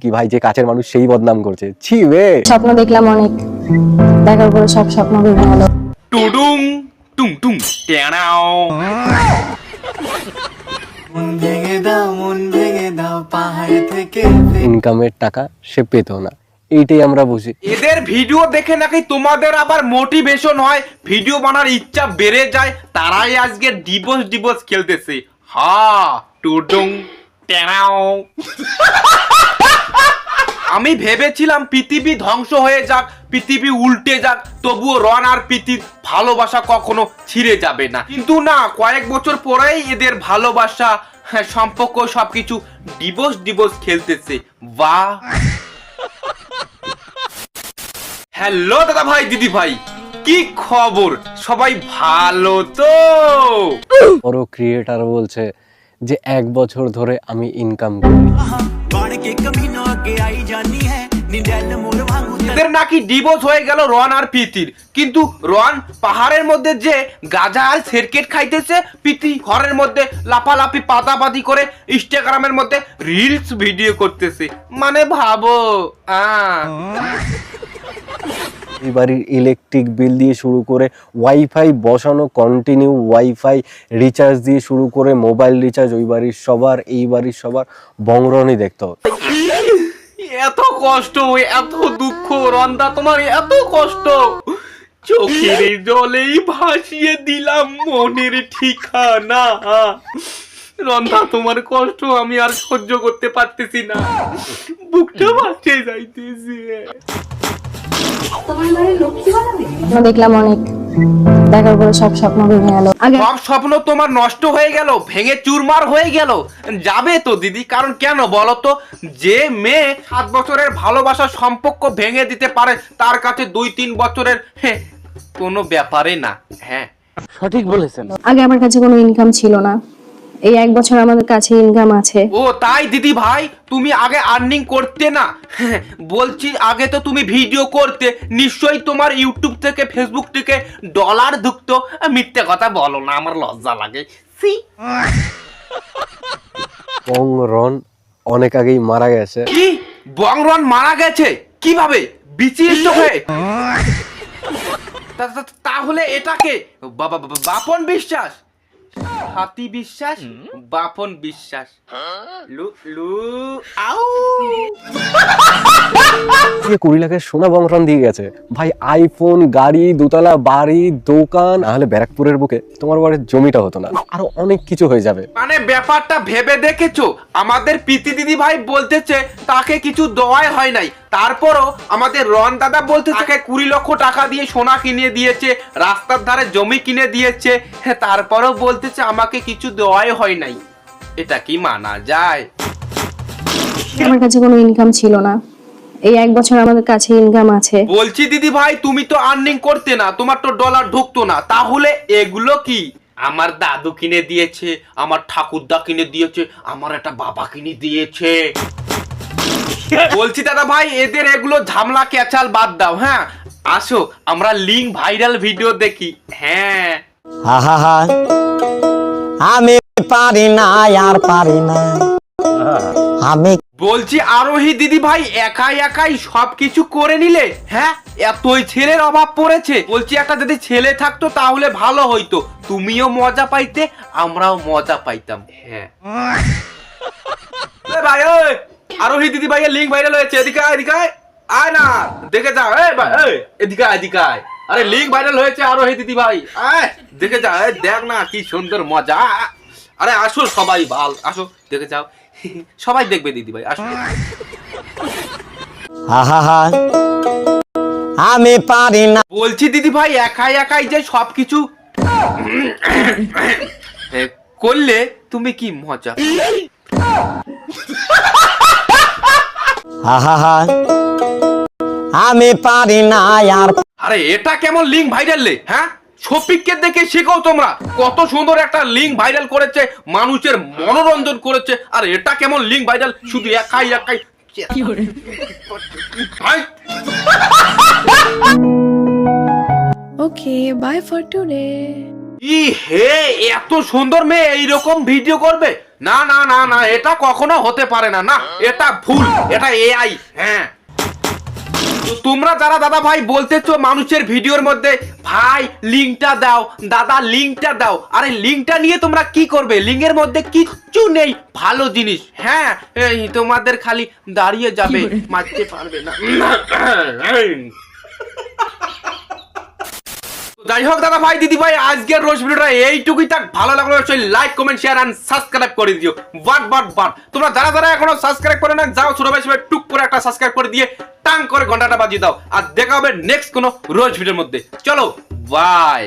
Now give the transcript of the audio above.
কি ভাই যে কাছের মানুষ সেই বদনাম করছে, ছি বে। স্বপ্ন দেখলাম অনেক, দেখার পরে সব স্বপ্ন ভেঙে গেল। টুডুং টুং টুং টেনাও। মন ভেঙে দাও পাহাড় থেকে। ইনকামের টাকা সে পেত না, এইটাই আমরা বুঝি। এদের ভিডিও দেখে নাকি তোমাদের আবার মোটিভেশন হয়, ভিডিও বানার ইচ্ছা বেড়ে যায়, তারাই আজকে ডিভোর্স খেলতেছে। হা টুডুং টেনাও। আমি ভেবেছিলাম পৃথিবী ধ্বংস হয়ে যাক, পৃথিবী উল্টে যাক, তবুও রন আর প্রীতির ভালোবাসা কখনো ছিঁড়ে যাবে না। কিন্তু না, কয়েক বছর পরেই এদের ভালোবাসা, সম্পর্ক সবকিছু ডিভোর্স খেলতেছে। বাহ। হ্যালো দাদা ভাই, দিদি ভাই, কি খবর? সবাই ভালো তো? বড় ক্রিয়েটার বলছে যে 1 বছর ধরে আমি ইনকাম করি। এদের নাকি ডিভোর্স হয়ে গেল রন আর প্রীতির, কিন্তু রন পাহাড়ের মধ্যে যে গাঁজা আর সেরকেট খাইতেছে, প্রীতি ঘরের মধ্যে লাফালাফি পাতাপাতি করে ইনস্টাগ্রামের মধ্যে রিলস ভিডিও করতেছে। মানে ভাবো। এই বাড়ির ইলেকট্রিক বিল দিয়ে শুরু করে ওয়াইফাই বসানো, কন্টিনিউ ওয়াইফাই রিচার্জ দিয়ে শুরু করে মোবাইল রিচার্জ, ওই বাড়ির সবার এই বাড়ির সবার বংরনই দেখতে হবে। এত কষ্ট, এত দুঃখ, রন্দা তোমার এত কষ্ট, চোখের জলেই ভাসিয়ে দিলাম মনের ঠিকানা। রন্দা তোমার কষ্ট আমি আর সহ্য করতে পারতেছি না, বুকটা ভাসে যাইতেছে। স্বপ্ন দেখলাম অনেক, দেখার পরে সব স্বপ্ন ভেঙে গেল। আগে সব স্বপ্ন তোমার নষ্ট হয়ে গেল, ভেঙে চুরমার হয়ে গেল। যাবে তো দিদি, কারণ কেন বলো তো? যে মেয়ে 7 বছরের ভালোবাসার সম্পর্ক ভেঙে দিতে পারে, তার কাছে 2-3 বছরের কোনো ব্যাপারে না। হ্যাঁ, সঠিক বলেছেন। আগে আমার কাছে কোনো ইনকাম ছিল না, এই 1 বছর আমাদের কাছে ইনকাম আছে। ও তাই দিদি ভাই, তুমি আগে আর্নিং করতে না? বলছি আগে তো তুমি ভিডিও করতে, নিশ্চয়ই তোমার ইউটিউব থেকে ফেসবুক থেকে ডলার ঢুকতো। মিথ্যে কথা বলো না, আমার লজ্জা লাগে। সি বংরন অনেক আগেই মারা গেছে। কি? বংরন মারা গেছে? কিভাবে? বিচিষ্ট হয়ে? তাহলে এটাকে বাপন বিশ্বাস, হাতি বিশ্বাস, বাপন বিশ্বাস। লু লু আউ। 20 লাখের সোনা বংরন দিয়ে গেছে ভাই। আইফোন, গাড়ি, দোতলা বাড়ি, দোকান, নাহলে ব্যারাকপুরের বুকে তোমার বাড়ির জমিটা হতো না, আরো অনেক কিছু হয়ে যাবে। মানে ব্যাপারটা ভেবে দেখেছো? আমাদের প্রীতি দিদি ভাই বলতেছে তাকে কিছু দেওয়াই হয় নাই, তারপরও আমাদের রন দাদা বলতে তাকে 20 লক্ষ টাকা দিয়ে সোনা কিনে দিয়েছে, রাস্তার ধারে জমি কিনে দিয়েছে, তারপরও বলতেছে আমাকে কিছু দেওয়াই হয় নাই। এটা কি মানা যায়? আমার কাছে কোনো ইনকাম ছিল না, এই 1 বছর আমাদের কাছে ইনকাম আছে। বলছি দিদি ভাই, তুমি তো আর্নিং করতে না, তোমার তো ডলার ঢুকতো না, তাহলে এগুলো কি? আমার দাদু কিনে দিয়েছে, আমার ঠাকুরদা কিনে দিয়েছে, আমার একটা বাবা কিনে দিয়েছে। বলছি দাদা ভাই, এদের এগুলো ঝামলা ক্যাচাল বাদ দাও। হ্যাঁ, আসো আমরা লিঙ্ক ভাইরাল ভিডিও দেখি। হ্যাঁ, আমি পারি না, আর পারি না আমি। বলছি আরোহী দিদি ভাই একাই সবকিছু করে নিলে? হ্যাঁ, এতই ছেলের অভাব পড়েছে। বলছি একটা যদি ছেলে থাকতো তাহলে ভালো হইতো, তুমিও মজা পাইতে, আমরাও মজা পাইতাম। হ্যাঁ ভাই, ওই আরোহী দিদি ভাইয়ের লিঙ্ক ভাইরাল হয়েছে, এদিকে আয় না, দেখে যা। এই ভাই, এদিকে আয়। আরে লিঙ্ক ভাইরাল হয়েছে আরোহী দিদি ভাই, আয় দেখে যা, দেখ না কি সুন্দর মজা। আরে আসো সবাই, ভাল আসো দেখে যাও, সবাই দেখবে দিদি ভাই, আসো। আমি পারি না। বলছি দিদি ভাই একাই যে সবকিছু করলে তুমি কি মজা। আমি পারি না আর। আরে এটা কেমন লিঙ্ক ভাইরাল লে? হ্যাঁ, শফিককে দেখে শেখো তোমরা, কত সুন্দর একটা লিঙ্ক ভাইরাল করেছে, মানুষের মনোরঞ্জন করেছে। আর এটা কেমন লিঙ্ক ভাইরাল? শুধু একাই Okay, bye for today. ই হে, এত সুন্দর মেয়ে এইরকম ভিডিও করবে? না না না না, এটা কখনো হতে পারে না, না এটা ভুল, এটা এআই। হ্যাঁ, তো তোমরা যারা দাদা ভাই বলতেছো মানুষের ভিডিওর মধ্যে ভাই লিংকটা দাও, দাদা লিংকটা দাও, আরে লিংকটা নিয়ে তোমরা কি করবে? লিংকের মধ্যে কিচ্ছু নেই ভালো জিনিস। হ্যাঁ, এই তোমাদের খালি দাঁড়িয়ে যাবে, মারতে পারবে না। যাই হোক দাদা ভাই দিদি ভাই, আজকের রোজ ভিডিওটা এইটুকুই থাক। ভালো লাগলো অবশ্যই like comment share and subscribe করে দিও। বাট তোমরা যারা এখনো সাবস্ক্রাইব করে না, যাও ছোট ভাই সবাই টুক করে একটা সাবস্ক্রাইব করে দিয়ে টাং করে ঘন্টাটা বাজিয়ে দাও। আর দেখা হবে নেক্সট কোনো রোজ ভিডিওর মধ্যে। চলো বাই।